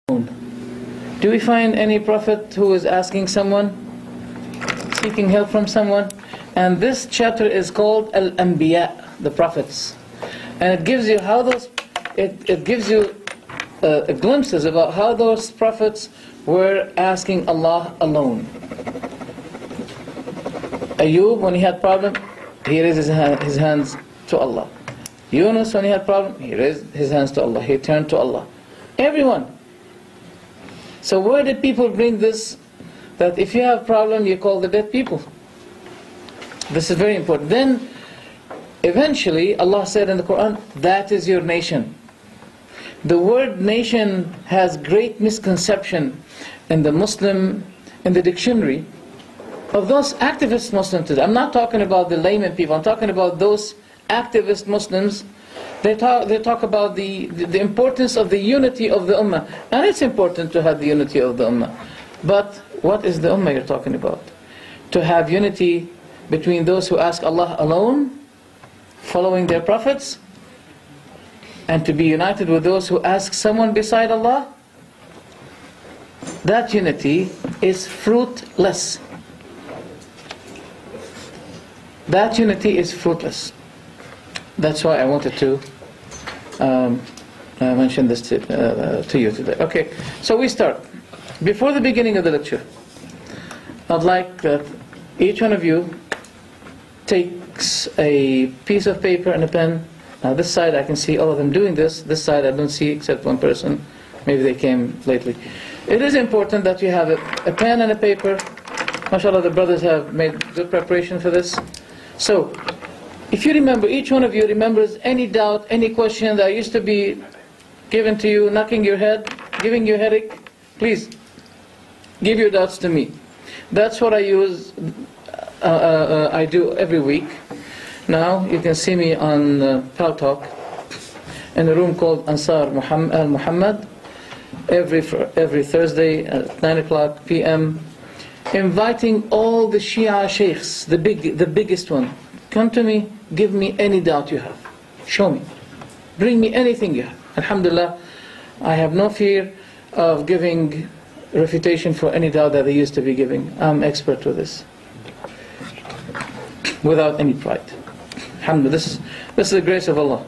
Do we find any prophet who is asking someone, seeking help from someone? And this chapter is called Al-Anbiya, the prophets. And it gives you how those, it gives you glimpses about how those prophets were asking Allah alone. Ayub, when he had problem, he raised his hands to Allah. Yunus, when he had problem, he raised his hands to Allah. He turned to Allah. Everyone. So where did people bring this, that if you have problem, you call the dead people? This is very important. Then, eventually, Allah said in the Quran, that is your nation. The word nation has great misconception in the dictionary of those activist Muslims today. I'm not talking about the layman people, I'm talking about those activist Muslims. They talk about the importance of the unity of the Ummah. And it's important to have the unity of the Ummah. But what is the Ummah you're talking about? To have unity between those who ask Allah alone, following their prophets, and to be united with those who ask someone beside Allah? That unity is fruitless. That unity is fruitless. That's why I wanted to mention this to you today. Okay, so we start. Before the beginning of the lecture, I'd like that each one of you takes a piece of paper and a pen. Now this side I can see all of them doing this. This side I don't see except one person. Maybe they came lately. It is important that you have a pen and a paper. MashaAllah, the brothers have made good preparation for this. So, if you remember, each one of you remembers any doubt, any question that used to be given to you, knocking your head, giving you a headache, please, give your doubts to me. That's what I use, I do every week. Now, you can see me on Pal Talk, in a room called Ansar Muhammad, every Thursday at 9 o'clock p.m., inviting all the Shia sheikhs, the biggest one. Come to me, give me any doubt you have. Show me. Bring me anything you have. Alhamdulillah, I have no fear of giving refutation for any doubt that they used to be giving. I'm expert with this. Without any pride. Alhamdulillah, this is the grace of Allah.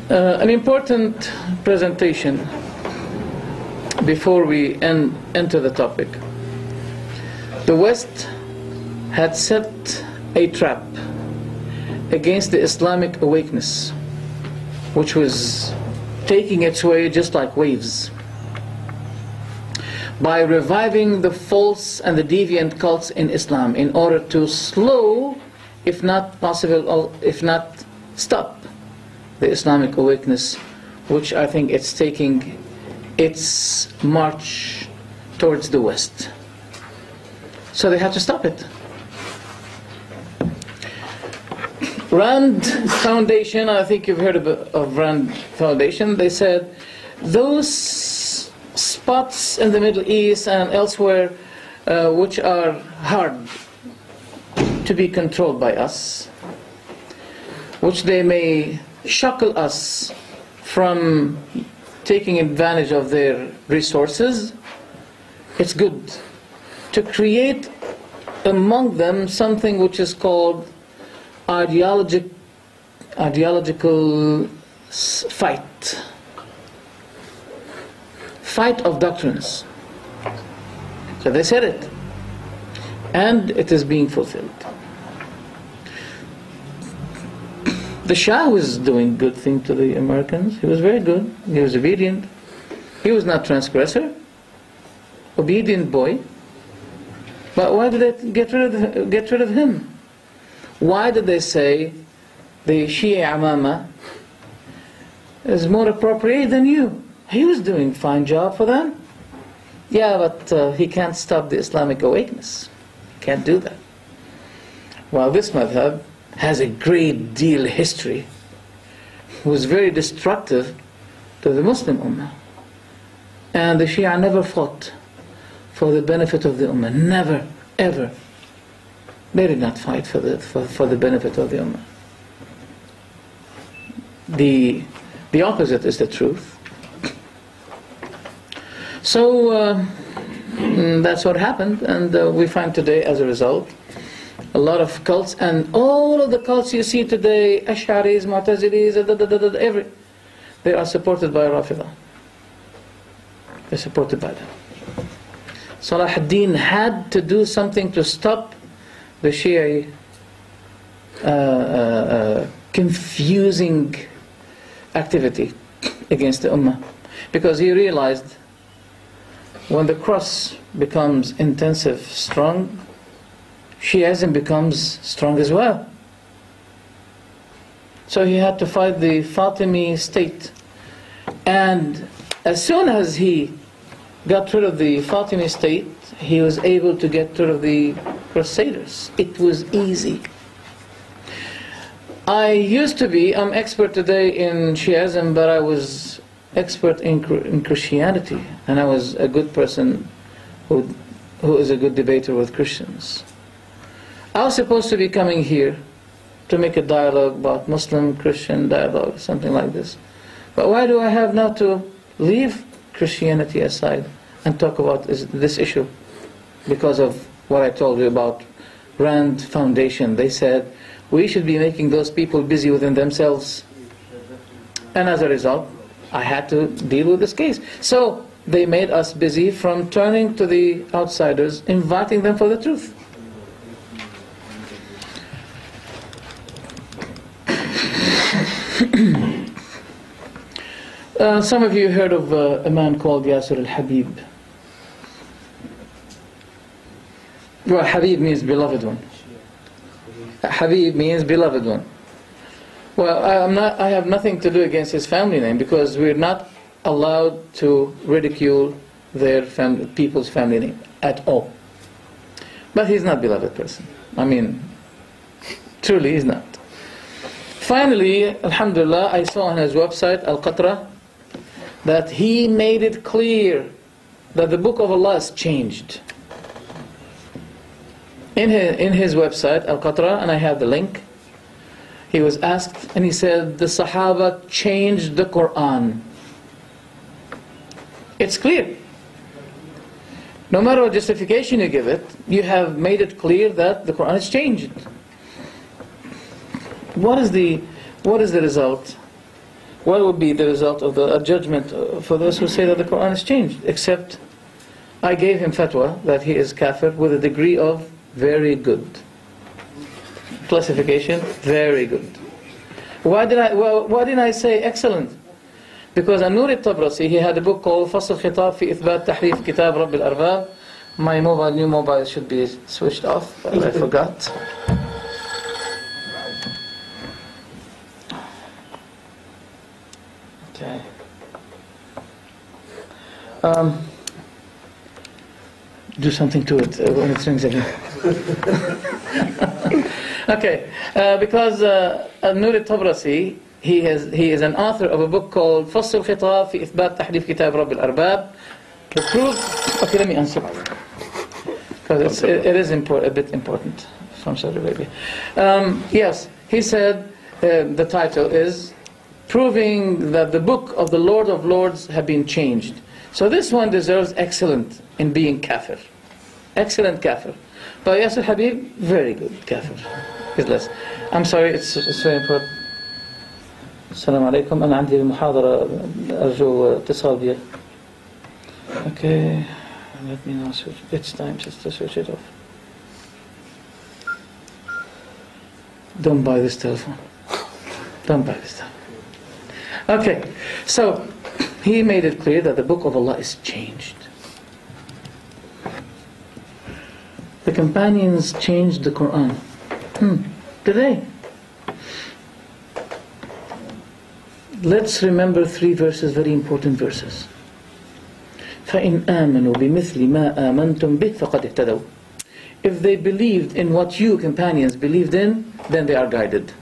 An important presentation before we enter the topic. The West had set a trap against the Islamic awakeness, which was taking its way just like waves, by reviving the false and the deviant cults in Islam in order to slow, if not possible, if not stop, the Islamic awakeness, which I think it's taking its march towards the West. So they had to stop it. Rand Foundation, I think you've heard of Rand Foundation, they said those spots in the Middle East and elsewhere which are hard to be controlled by us, which they may shackle us from taking advantage of their resources, it's good to create among them something which is called ideological fight of doctrines. So they said it, and it is being fulfilled. The Shah was doing good thing to the Americans. He was very good. He was obedient. He was not transgressor. Obedient boy. But why did they get rid of him? Why did they say the Shia Imama is more appropriate than you? He was doing a fine job for them. Yeah, but he can't stop the Islamic awakeness. Can't do that. While this madhab has a great deal history, was very destructive to the Muslim Ummah. And the Shia never fought for the benefit of the Ummah. Never, ever. They did not fight for the benefit of the Ummah. The The opposite is the truth. So that's what happened, and we find today, as a result, a lot of cults, and all of the cults you see today, Ash'aris, Mu'tazilis, they are supported by Rafidah. They're supported by them. Salah ad-Din had to do something to stop the Shia confusing activity against the Ummah, because he realized when the cross becomes intensive, strong, Shiism becomes strong as well. So he had to fight the Fatimi state, and as soon as he got rid of the Fatimi state, he was able to get rid of the Crusaders. It was easy. I'm expert today in Shiism, but I was expert in Christianity, and I was a good person who is a good debater with Christians. I was supposed to be coming here to make a dialogue about Muslim-Christian dialogue, something like this. But why do I have now to leave Christianity aside and talk about this issue? Because of what I told you about Rand Foundation. They said we should be making those people busy within themselves. And as a result, I had to deal with this case. So they made us busy from turning to the outsiders, inviting them for the truth. Some of you heard of a man called Yasir al-Habib. Well, Habib means beloved one. Habib means beloved one. Well, I have nothing to do against his family name, because we're not allowed to ridicule their people's family name at all. But he's not a beloved person. I mean, truly he's not. Finally, alhamdulillah, I saw on his website, Al-Qatra, that he made it clear that the book of Allah is changed. In his website, Al-Qatra, and I have the link, he was asked, and he said, the Sahaba changed the Quran. It's clear. No matter what justification you give it, you have made it clear that the Quran is changed. What is the result? What would be the result of the judgment for those who say that the Quran is changed? Except, I gave him fatwa that he is kafir with a degree of very good. Classification, very good. Why didn't I say excellent? Because An-Nur al-Tabrasi, he had a book called Fasl Khitab fi Ithbat Tahrif Kitab Rabb al-Arbab. My new mobile should be switched off, but I forgot. Okay. Do something to it when it rings again. Okay, because An-Nur al-Tabrasi, he is an author of a book called Fasl Khitab fi Ithbat Tahrif Kitab Rabb al-Arbab. The proof. Okay, let me answer, because it is a bit important from Saudi Arabia. Yes, he said the title is Proving that the book of the Lord of Lords have been changed. So this one deserves excellent in being kafir. Excellent kafir. But Yasir Habib, very good kafir. He's less. I'm sorry, it's very important. السلام عليكم. أنا عندي محاضرة أرجو اتصال بي. Okay, let me now switch. It's time just to switch it off. Don't buy this telephone. Don't buy this telephone. Okay, so he made it clear that the book of Allah is changed. The companions changed the Quran. Did they? Let's remember 3 verses, very important verses. فَإِنْ آمَنُوا بِمِثْلِ مَا آمَنْتُمْ بِهِ فَقَدْ اهْتَدَوْا. If they believed in what you companions believed in, then they are guided.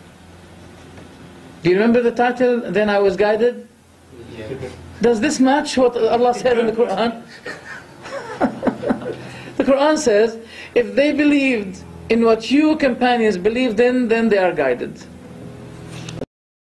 Do you remember the title, Then I Was Guided? Yeah. Does this match what Allah said in the Quran? The Quran says, if they believed in what you companions believed in, then they are guided.